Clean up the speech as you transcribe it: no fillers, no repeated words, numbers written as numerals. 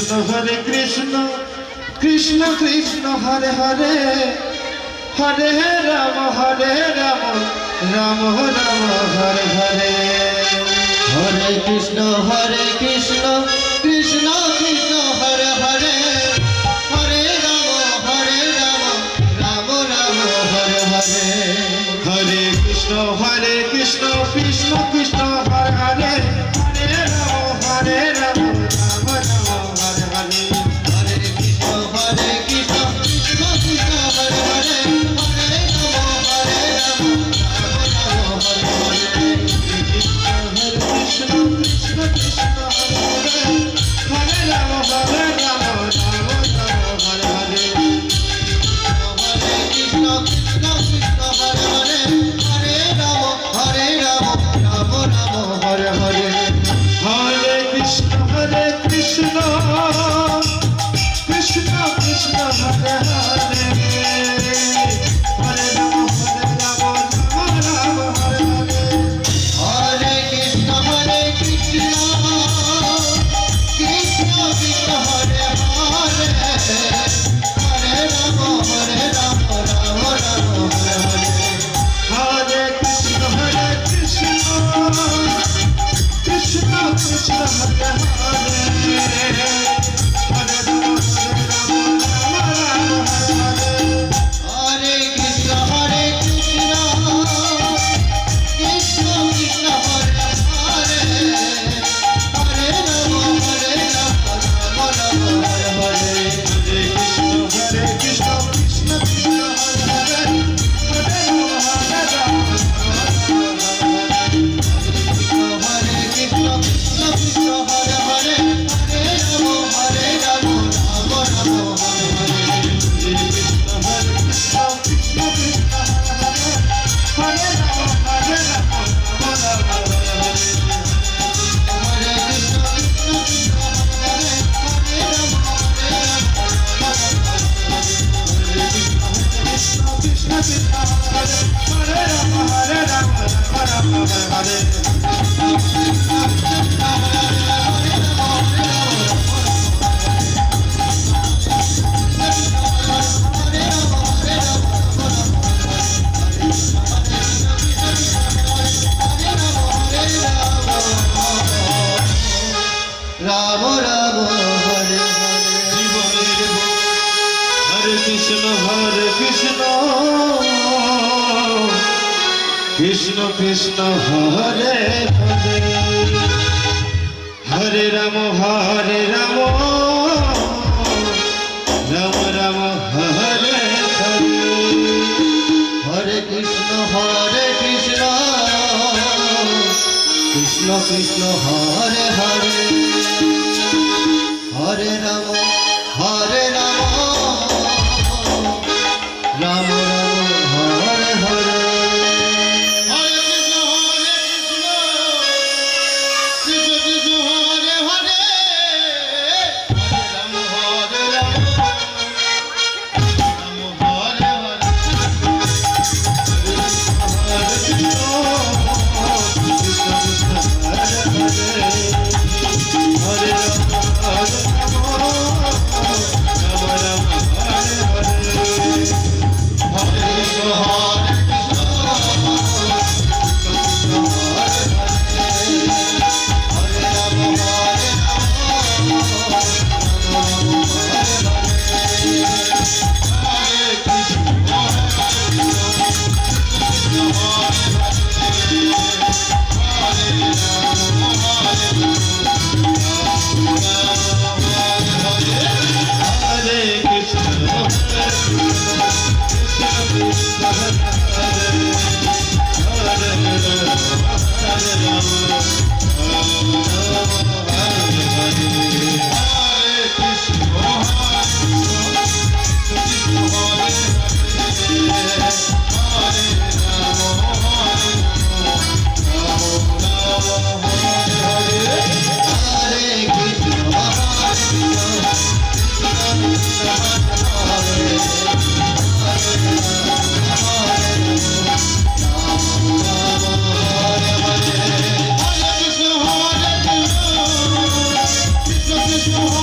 কৃষ্ণ কৃষ্ণ কৃষ্ণ হরে হরে হরে রাম রাম রাম হরে হরে হরে কৃষ্ণ কৃষ্ণ কৃষ্ণ হরে হরে হরে রাম রাম রাম হরে হরে হরে কৃষ্ণ কৃষ্ণ কৃষ্ণ হরে হরে হরে রাম রাম রাম হরে হরে হরে কৃষ্ণ কৃষ্ণ কৃষ্ণ হরে হরে হরে রাম রাম রাম হরে হরে কৃষ্ণ কৃষ্ণ কৃষ্ণ হরে হরে রাম রাম রাম হরে হরে হরে কৃষ্ণ কৃষ্ণ কৃষ্ণ হরে হরে হরে রাম রাম রাম হরে হরে হরে কৃষ্ণ কৃষ্ণ কৃষ্ণ হরে হরে হরে রাম রাম হরে হরে হরে কৃষ্ণ কৃষ্ণ কৃষ্ণ কৃষ্ণ হরে হরে হরে রাম রাম রাম হরে হরে হরে কৃষ্ণ কৃষ্ণ কৃষ্ণ হরে হরে হরে রাম রাম হরে হরে হরে কৃষ্ণ কৃষ্ণ কৃষ্ণ কৃষ্ণ হরে হরে হরে রাম রাম রাম হরে হরে হরে কৃষ্ণ কৃষ্ণ কৃষ্ণ হরে হরে হরে রাম হরে কৃষ্ণ কৃষ্ণ কৃষ্ণ হরে হরে হরে রাম রাম রাম হরে হরে হরে কৃষ্ণ কৃষ্ণ কৃষ্ণ হরে হরে রাম রাম রাম হরে জীবনের হরে কৃষ্ণ কৃষ্ণ কৃষ্ণ হরে হরে হরে রাম রাম রাম হরে হরে হরে কৃষ্ণ কৃষ্ণ কৃষ্ণ হরে হরে হরে রাম রাম রাম হরে হরে Krishna